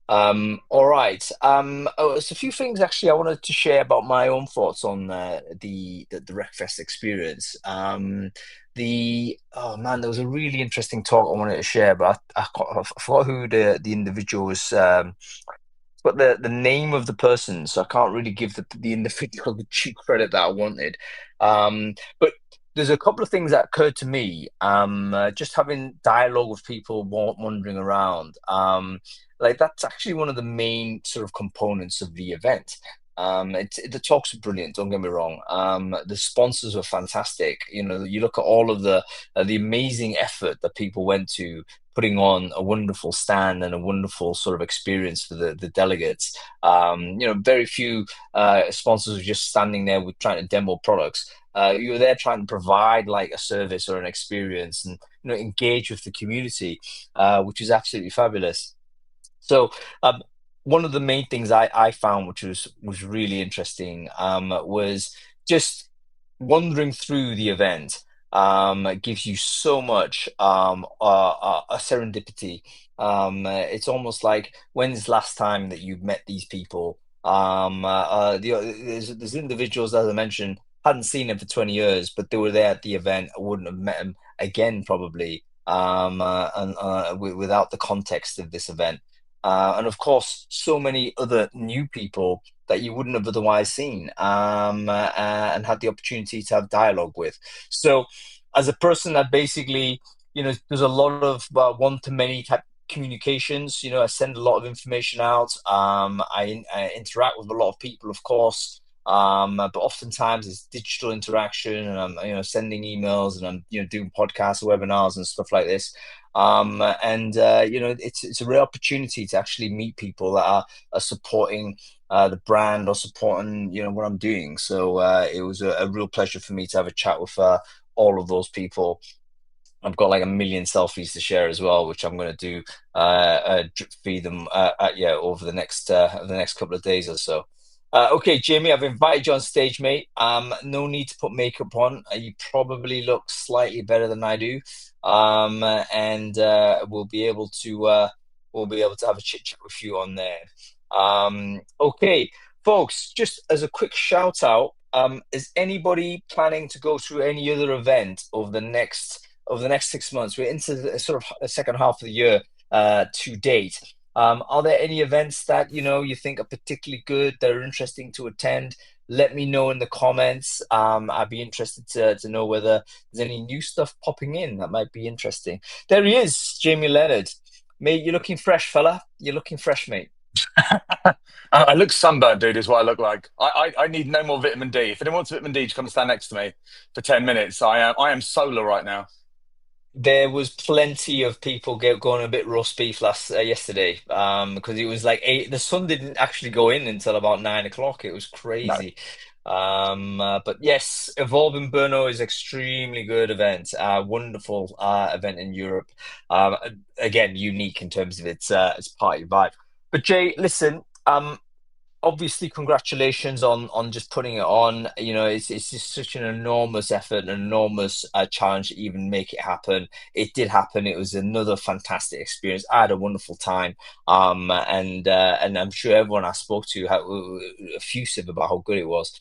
All right. There's a few things actually I wanted to share about my own thoughts on the Wreckfest experience. Oh man, there was a really interesting talk I wanted to share, but I forgot who the individual was. But the name of the person, so I can't really give the individual the due credit that I wanted. But there's a couple of things that occurred to me. Just having dialogue with people wandering around. Like that's actually one of the main sort of components of the event. The talks are brilliant. Don't get me wrong. The sponsors were fantastic. You know, you look at all of the amazing effort that people went to putting on a wonderful stand and a wonderful sort of experience for the delegates. You know, very few sponsors were just standing there with trying to demo products. You were there trying to provide like a service or an experience and engage with the community, which is absolutely fabulous. So, one of the main things I found, which was really interesting, was just wandering through the event. It gives you so much a serendipity. It's almost like when's the last time that you've met these people? There's individuals, as I mentioned, hadn't seen them for 20 years, but they were there at the event. I wouldn't have met them again probably, and without the context of this event. And of course, so many other new people that you wouldn't have otherwise seen and had the opportunity to have dialogue with. So, as a person that basically, there's a lot of one-to-many type communications. I send a lot of information out. I interact with a lot of people, of course. But oftentimes it's digital interaction, and I'm sending emails, and I'm doing podcasts, webinars, and stuff like this. And it's a real opportunity to actually meet people that are supporting the brand or supporting what I'm doing. So it was a real pleasure for me to have a chat with all of those people. I've got like a million selfies to share as well, which I'm going to do drip feed them over the next couple of days or so. Okay, Jamie, I've invited you on stage, mate. No need to put makeup on. You probably look slightly better than I do, and we'll be able to have a chit chat with you on there. Okay, folks, just as a quick shout out, is anybody planning to go through any other event over the next 6 months? We're into the sort of the second half of the year to date. Are there any events that you think are particularly good that are interesting to attend? Let me know in the comments. I'd be interested to know whether there's any new stuff popping in that might be interesting. There he is, Jamie Leonard. Mate, you're looking fresh, fella. You're looking fresh, mate. I look sunburned, dude, is what I look like. I need no more vitamin D. If anyone wants vitamin D to come stand next to me for 10 minutes, I am solar right now. There was plenty of people going a bit roast beef yesterday, because it was like eight. The sun didn't actually go in until about 9 o'clock. It was No. crazy. But yes, Evolve in Brno is extremely good event. Wonderful event in Europe. Um, Again, unique in terms of its party vibe. But Jay, listen. Obviously, congratulations on just putting it on. It's just such an enormous effort, an enormous challenge to even make it happen. It did happen. It was another fantastic experience. I had a wonderful time. And I'm sure everyone I spoke to had effusive about how good it was.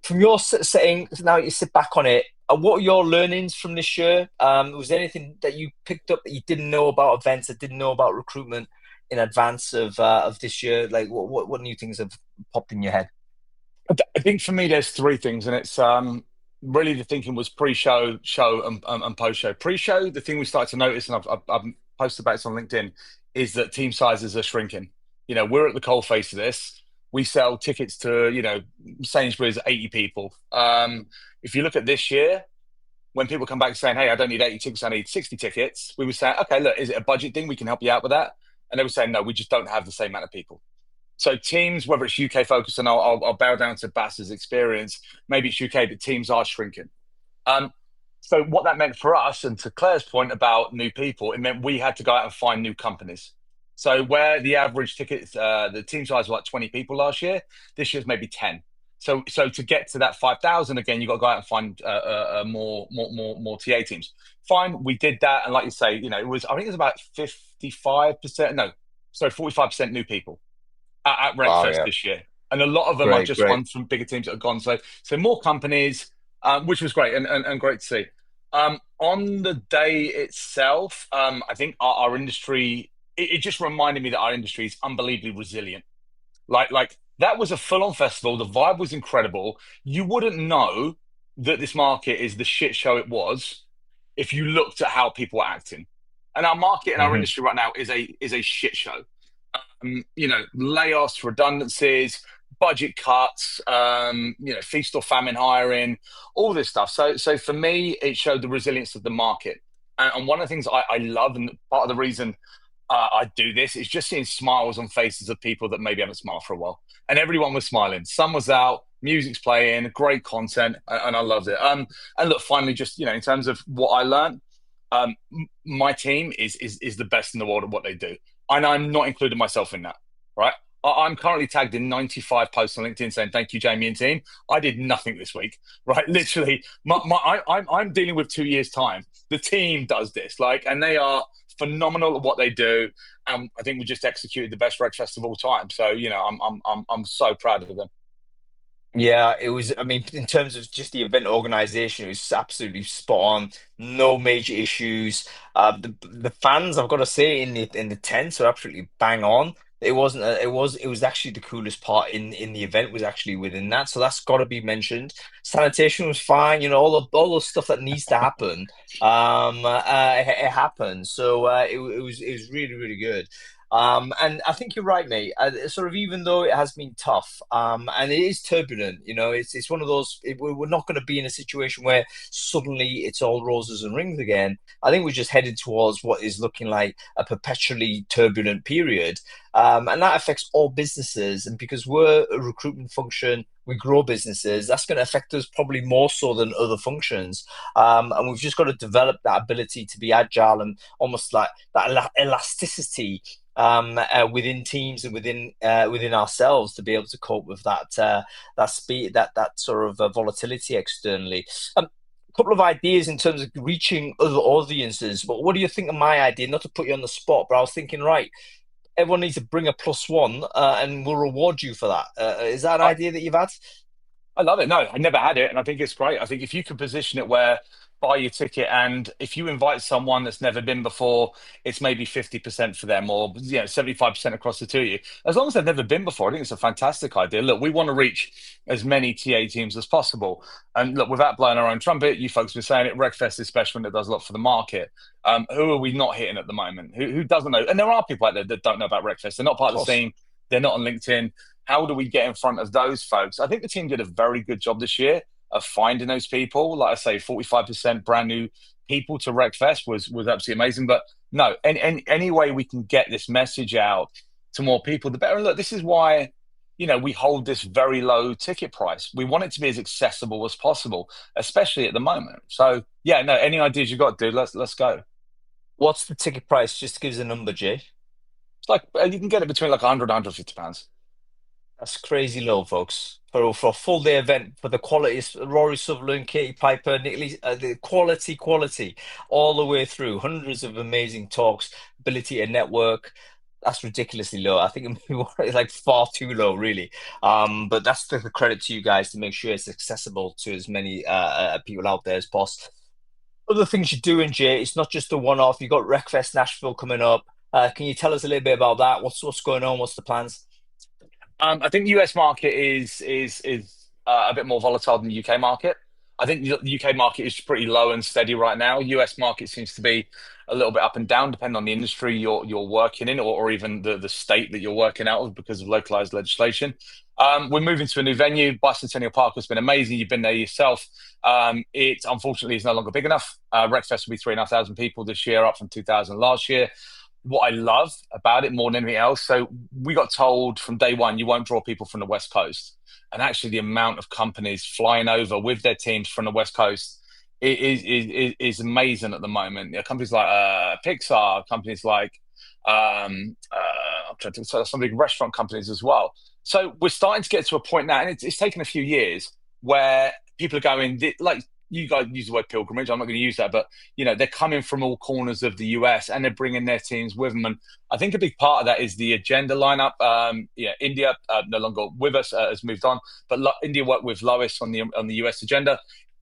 From your setting, now you sit back on it. What are your learnings from this year? Was there anything that you picked up that you didn't know about events, that didn't know about recruitment in advance of this year? Like what new things have popped in your head? I think for me, there's three things, and it's really the thinking was pre-show, show, and post-show. Pre-show, the thing we started to notice, and I've posted about this on LinkedIn, is that team sizes are shrinking. We're at the coal face of this. We sell tickets to, Sainsbury's 80 people. If you look at this year, when people come back saying, "Hey, I don't need 80 tickets, I need 60 tickets," we were saying, "Okay, look, is it a budget thing? We can help you out with that." And they were saying, "No, we just don't have the same amount of people." So teams, whether it's UK focused, and I'll bow down to Bass's experience, maybe it's UK, but teams are shrinking. Um, so what that meant for us, and to Claire's point about new people, it meant we had to go out and find new companies. So where the average tickets, the team size was like 20 people last year, this year's maybe 10. So to get to that 5,000 again, you got to go out and find more TA teams. Fine, we did that, and like you say, it was, I think it was about 55%, no, sorry, 45% new people at Wow, Recfest yeah. this year, and a lot of them are Great, just great. ones from bigger teams that have gone. So more companies, which was great and great to see. On the day itself, I think our industry, it just reminded me that our industry is unbelievably resilient. Like that was a full-on festival. The vibe was incredible. You wouldn't know that this market is the shit show it was if you looked at how people were acting. And our market and our Hmm. industry right now is a shit show. Layoffs, redundancies, budget cuts, feast or famine hiring, all this stuff. So for me, it showed the resilience of the market. And one of the things I love, and part of the reason I do this, is just seeing smiles on faces of people that maybe haven't smiled for a while. And everyone was smiling. Sun was out, music's playing, great content, and I loved it. And look, finally, just in terms of what I learned, my team is the best in the world at what they do, and I'm not including myself in that. Right? I'm currently tagged in 95 posts on LinkedIn saying thank you, Jamie and team. I did nothing this week. Right? Literally, I'm dealing with 2 years time. The team does this, and they are phenomenal at what they do. And I think we just executed the best Recfest of all time. So I'm so proud of them. Yeah, it was. I mean, in terms of just the event organization, it was absolutely spot on. No major issues. The fans, I've got to say, in the tents are absolutely bang on. It wasn't. It was actually the coolest part in the event was actually within that. So that's got to be mentioned. Sanitation was fine. All the stuff that needs to happen. It happened. So it was really really good. And I think you're right, mate. Sort of, even though it has been tough, and it is turbulent, it's one of those. We're not going to be in a situation where suddenly it's all roses and rings again. I think we're just headed towards what is looking like a perpetually turbulent period, and that affects all businesses. And because we're a recruitment function, we grow businesses. That's going to affect us probably more so than other functions, and we've just got to develop that ability to be agile and almost like that elasticity within teams and within ourselves to be able to cope with that speed, that sort of volatility externally. Couple of ideas in terms of reaching other audiences. But what do you think of my idea? Not to put you on the spot, but I was thinking, right, everyone needs to bring a +1, and we'll reward you for that. Is that an I, idea that you've had? I love it. No, I never had it, and I think it's great. I think if you could position it where buy your ticket, and if you invite someone that's never been before, it's maybe 50% for them, or 75% across the two of you. As long as they've never been before, I think it's a fantastic idea. Look, we want to reach as many TA teams as possible, and look, without blowing our own trumpet, you folks were saying it. Recfest is special and it does a lot for the market. Who are we not hitting at the moment? Who doesn't know? And there are people out there that don't know about Recfest. They're not Of part of the course. scene. They're not on LinkedIn. How do we get in front of those folks? I think the team did a very good job this year of finding those people. Like I say, 45% brand new people to Recfest was absolutely amazing. But no, any way we can get this message out to more people, the better. And look, this is why we hold this very low ticket price. We want it to be as accessible as possible, especially at the moment. So yeah, no, any ideas you got, dude? Let's go. What's the ticket price? Just to give us a number, Jay. It's like you can get it between like 100 £150. That's crazy low, folks. For a full day event, for the quality, Rory Sutherland, Katie Piper, Nick Lee, the quality, all the way through. Hundreds of amazing talks, ability to network. That's ridiculously low. I think it's like far too low, really. But that's the credit to you guys to make sure it's accessible to as many people out there as possible. Other things you're doing, Jay, it's not just a one-off. You've got Recfest Nashville coming up. Can you tell us a little bit about that? What's going on? What's the plans? I think the US market is a bit more volatile than the UK market. I think the UK market is pretty low and steady right now. US market seems to be a little bit up and down, depending on the industry you're working in, or even the state that you're working out of because of localized legislation. We're moving to a new venue. Bicentennial Park has been amazing. You've been there yourself. It unfortunately is no longer big enough. Recfest will be 3,500 people this year, up from 2,000 last year. What I love about it more than anything else, so we got told from day one, you won't draw people from the West Coast. And actually, the amount of companies flying over with their teams from the West Coast is amazing at the moment. You know, companies like Pixar, companies like I'm trying to think of some big restaurant companies as well. So we're starting to get to a point now, and it's taken a few years where people are going like you guys use the word pilgrimage. I'm not going to use that, but they're coming from all corners of the US and they're bringing their teams with them. And I think a big part of that is the agenda lineup. India no longer with us, has moved on, but India worked with Lois on the US agenda.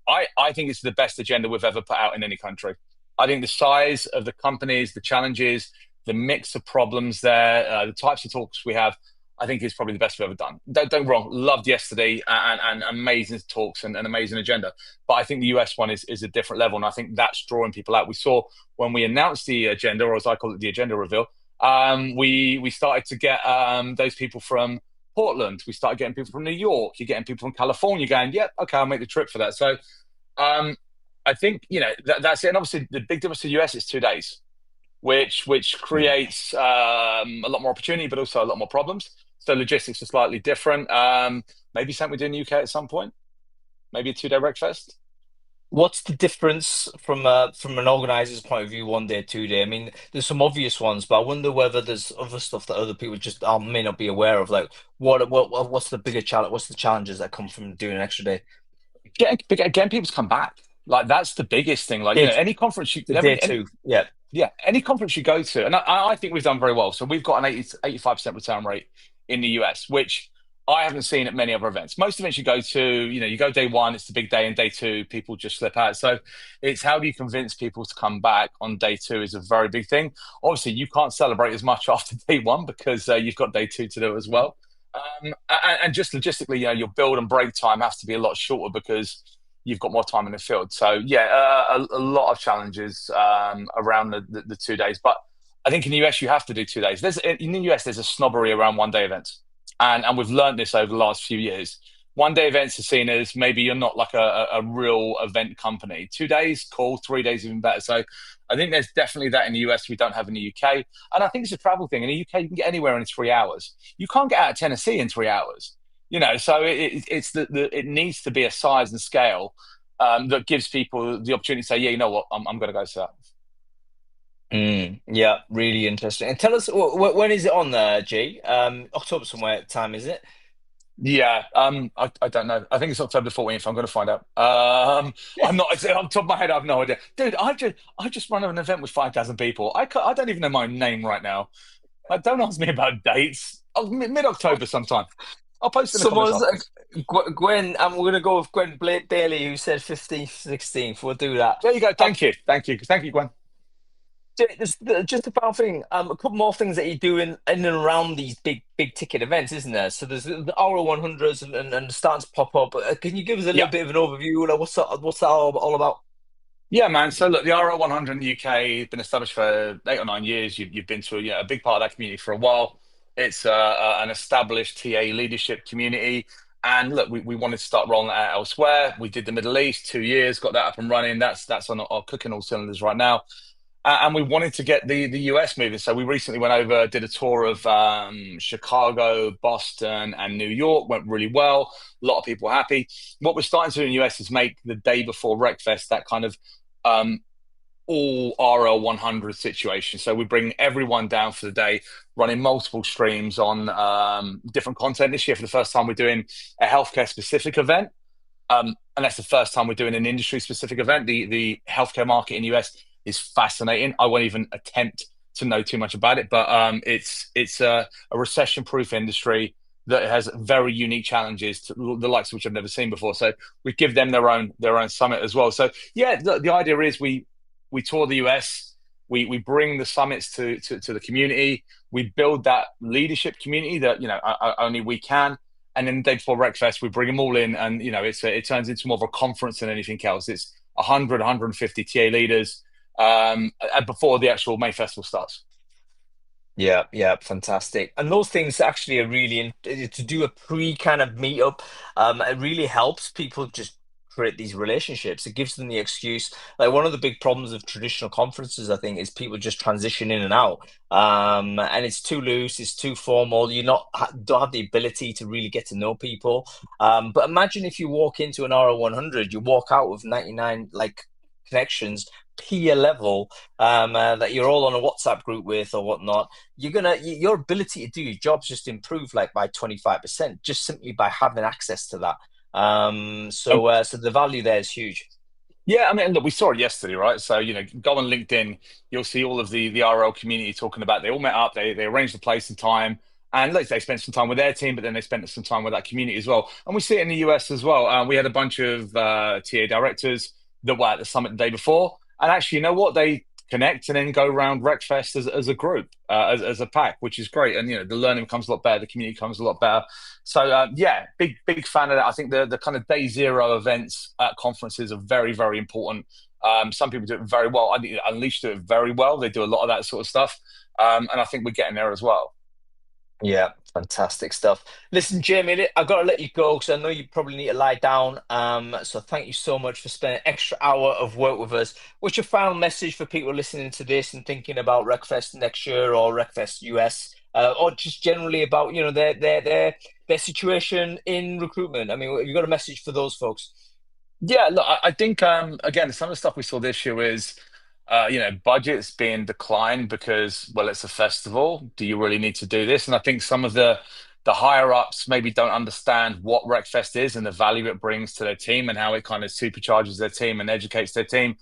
I think it's the best agenda we've ever put out in any country. I think the size of the companies, the challenges, the mix of problems there, the types of talks we have, I think is probably the best we've ever done. Don't get me wrong, loved yesterday and amazing talks and an amazing agenda. But I think the US one is a different level, and I think that's drawing people out. We saw when we announced the agenda, or as I call it, the agenda reveal, we started to get those people from Portland. We started getting people from New York. You're getting people from California going, yep, okay, I'll make the trip for that. So I think that's it. And obviously, the big difference to the US is 2 days, which creates a lot more opportunity, but also a lot more problems. So logistics are slightly different. Maybe something we do in the UK at some point. Maybe a 2-day Recfest. What's the difference from an organizer's point of view, 1 day, 2 day? I mean, there's some obvious ones, but I wonder whether there's other stuff that other people just may not be aware of. Like, what's the bigger challenge? What's the challenges that come from doing an extra day? Getting people to come back. Like that's the biggest thing. Like any conference the day two, yeah, any conference you go to, and I think we've done very well. So we've got an 85% return rate in the US, which I haven't seen at many other events. Most events you go to, you go day one, it's the big day, and day two, people just slip out. So it's how do you convince people to come back on day two is a very big thing. Obviously, you can't celebrate as much after day one because you've got day two to do as well. And just logistically, your build and break time has to be a lot shorter because you've got more time in the field. So yeah, a lot of challenges around the 2 days. But I think in the US you have to do 2 days. In the US there's a snobbery around 1 day events, and we've learned this over the last few years. 1 day events are seen as maybe you're not like a real event company. 2 days, cool. 3 days, even better. So I think there's definitely that in the US we don't have in the UK. And I think it's a travel thing. In the UK, you can get anywhere in 3 hours. You can't get out of Tennessee in 3 hours. So it needs to be a size and scale that gives people the opportunity to say, yeah, you know what, I'm going to go to that. Yeah, really interesting. And tell us, when is it on there, G? October somewhere. Time is it? Yeah, I don't know. I think it's October 14th. I'm going to find out. I'm not. On top of my head, I have no idea, dude. I just run an event with 5,000 people. I don't even know my name right now. Don't ask me about dates. Mid-October sometime. I'll post in the comments. Gwen, and we're going to go with Gwen Bailey, who said 15th, 16th. We'll do that. There you go. Thank you, Gwen. Just a final thing. A couple more things that you do in and around these big ticket events, isn't there? So there's the RO100s and starting to pop up. Can you give us a little bit of an overview? Like what's that all about? Yeah, man. So look, the RO100 in the UK has been established for 8 or 9 years. You've been to a big part of that community for a while. It's an established TA leadership community. And look, we wanted to start rolling that out elsewhere. We did the Middle East, 2 years, got that up and running. That's on our cooking all cylinders right now. And we wanted to get the US moving. So we recently went over, did a tour of Chicago, Boston, and New York. Went really well. A lot of people happy. What we're starting to do in the US is make the day before Recfest that kind of all RL100 situation. So we bring everyone down for the day, running multiple streams on different content. This year, for the first time, we're doing a healthcare specific event. And that's the first time we're doing an industry specific event. The healthcare market in the US is fascinating. I won't even attempt to know too much about it, but it's a recession-proof industry that has very unique challenges, to the likes of which I've never seen before. So we give them their own summit as well. So yeah, the idea is we tour the US, we bring the summits to the community, we build that leadership community that only we can, And then the day before Recfest, we bring them all in, and it turns into more of a conference than anything else. It's 100, 150 TA leaders before the actual May festival starts. Yeah, yeah, fantastic. And those things actually are really to do a pre kind of meetup. It really helps people just create these relationships. It gives them the excuse. Like one of the big problems of traditional conferences, I think, is people just transition in and out. And it's too loose, it's too formal. You're not don't have the ability to really get to know people. But imagine if you walk into an RO100, you walk out with 99 like connections peer level that you're all on a WhatsApp group with or whatnot. Your ability to do your jobs just improve like by 25% just simply by having access to that. So the value there is huge. Yeah, I mean, look, we saw it yesterday, right? So, go on LinkedIn, you'll see all of the RL community talking about they all met up, they arranged the place and time, and look, they spent some time with their team, but then they spent some time with that community as well. And we see it in the US as well. We had a bunch of TA directors that were at the summit the day before, and actually, you know what? They connect and then go around Recfest as a group, as a pack, which is great. And the learning becomes a lot better, the community becomes a lot better. So yeah, big fan of that. I think the kind of day zero events at conferences are very very important. Some people do it very well. I think Unleash do it very well. They do a lot of that sort of stuff, and I think we're getting there as well. Yeah, fantastic stuff. Listen, Jamie, I've got to let you go because I know you probably need to lie down. So thank you so much for spending an extra hour of work with us. What's your final message for people listening to this and thinking about Recfest next year or Recfest US, or just generally about their situation in recruitment? I mean, have you got a message for those folks? Yeah, look, I think again, some of the stuff we saw this year is budgets being declined because, well, it's a festival. Do you really need to do this? And I think some of the higher ups maybe don't understand what Recfest is and the value it brings to their team and how it kind of supercharges their team and educates their team.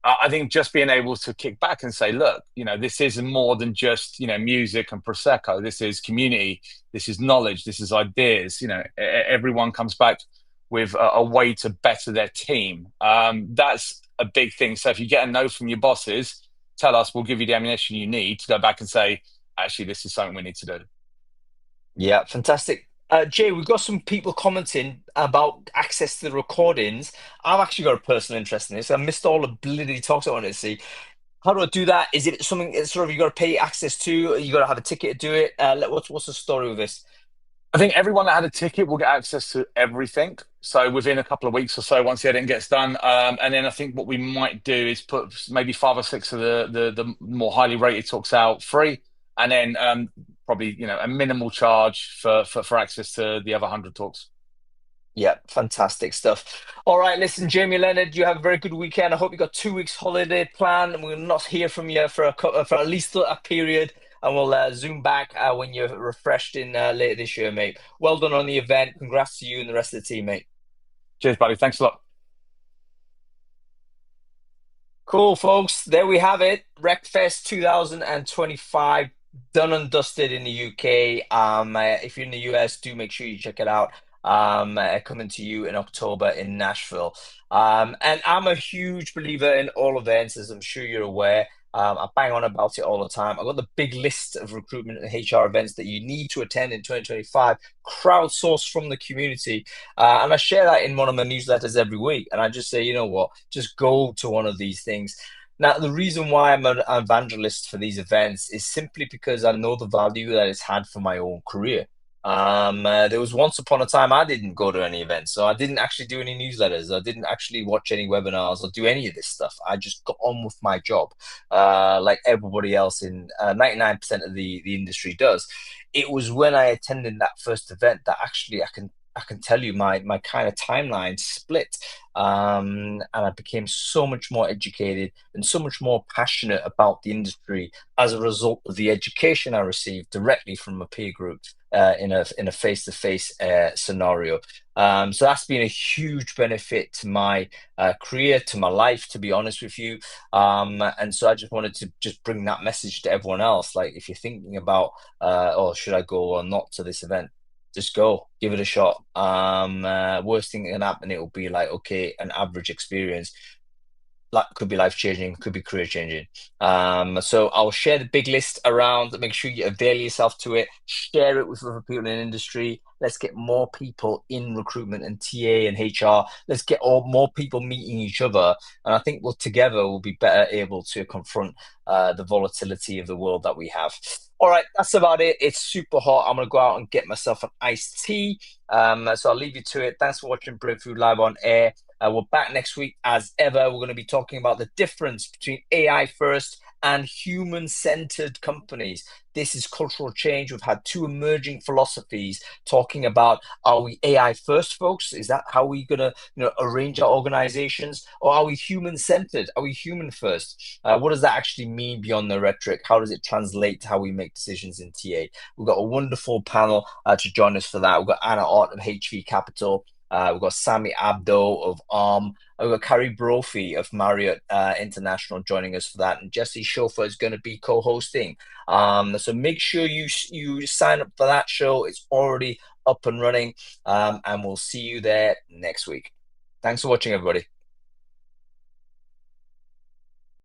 I think just being able to kick back and say, look, this is more than just, music and Prosecco. This is community. This is knowledge. This is ideas. Everyone comes back with a way to better their team. That's a big thing. So if you get a no from your bosses, tell us, we'll give you the ammunition you need to go back and say, actually, this is something we need to do. Yeah, fantastic. Jay, we've got some people commenting about access to the recordings. I've actually got a personal interest in this. I missed all the bloody talks I wanted to see. How do I do that? Is it something it's sort of you got to pay access to? You got to have a ticket to do it? What's the story with this? I think everyone that had a ticket will get access to everything. So within a couple of weeks or so, once the editing gets done, and then I think what we might do is put maybe 5 or 6 of the more highly rated talks out free, and then probably a minimal charge for access to the other 100 talks. Yeah, fantastic stuff. All right, listen, Jamie Leonard, you have a very good weekend. I hope you got 2 weeks holiday planned, and we'll not hear from you for at least a period, and we'll zoom back when you're refreshed in later this year, mate. Well done on the event. Congrats to you and the rest of the team, mate. Cheers, buddy. Thanks a lot. Cool, folks. There we have it. Recfest 2025 done and dusted in the UK. If you're in the US, do make sure you check it out. Coming to you in October in Nashville. And I'm a huge believer in all events, as I'm sure you're aware. I bang on about it all the time. I've got the big list of recruitment and HR events that you need to attend in 2025, crowdsourced from the community. And I share that in one of my newsletters every week. And I just say, you know what, just go to one of these things. Now, the reason why I'm an evangelist for these events is simply because I know the value that it's had for my own career. There was once upon a time I didn't go to any events, so I didn't actually do any newsletters. I didn't actually watch any webinars or do any of this stuff. I just got on with my job, like everybody else in 99% of the industry does. It was when I attended that first event that actually I can tell you my kind of timeline split, and I became so much more educated and so much more passionate about the industry as a result of the education I received directly from a peer group in a face-to-face scenario. So that's been a huge benefit to my career, to my life, to be honest with you. And so I just wanted to just bring that message to everyone else. Like, if you're thinking about, oh, should I go or not to this event? Just go, give it a shot. Worst thing that can happen, it will be like, okay, an average experience. could be life changing, could be career changing. So I'll share the big list around. Make sure you avail yourself to it. Share it with other people in industry. Let's get more people in recruitment and TA and HR. Let's get more people meeting each other, and I think together we'll be better able to confront the volatility of the world that we have. All right, that's about it. It's super hot. I'm gonna go out and get myself an iced tea. So I'll leave you to it. Thanks for watching Brainfood Live on Air. We're back next week as ever. We're going to be talking about the difference between AI first and human-centered companies. This is cultural change. We've had two emerging philosophies talking about, are we AI first, folks? Is that how we're going to arrange our organizations? Or are we human-centered? Are we human first? What does that actually mean beyond the rhetoric? How does it translate to how we make decisions in TA? We've got a wonderful panel to join us for that. We've got Anna Ott of HV Capital. We've got Sami Abdo of Arm. We've got Carrie Brophy of Marriott International joining us for that. And Jesse Schofer is going to be co-hosting. So make sure you sign up for that show. It's already up and running. And we'll see you there next week. Thanks for watching, everybody.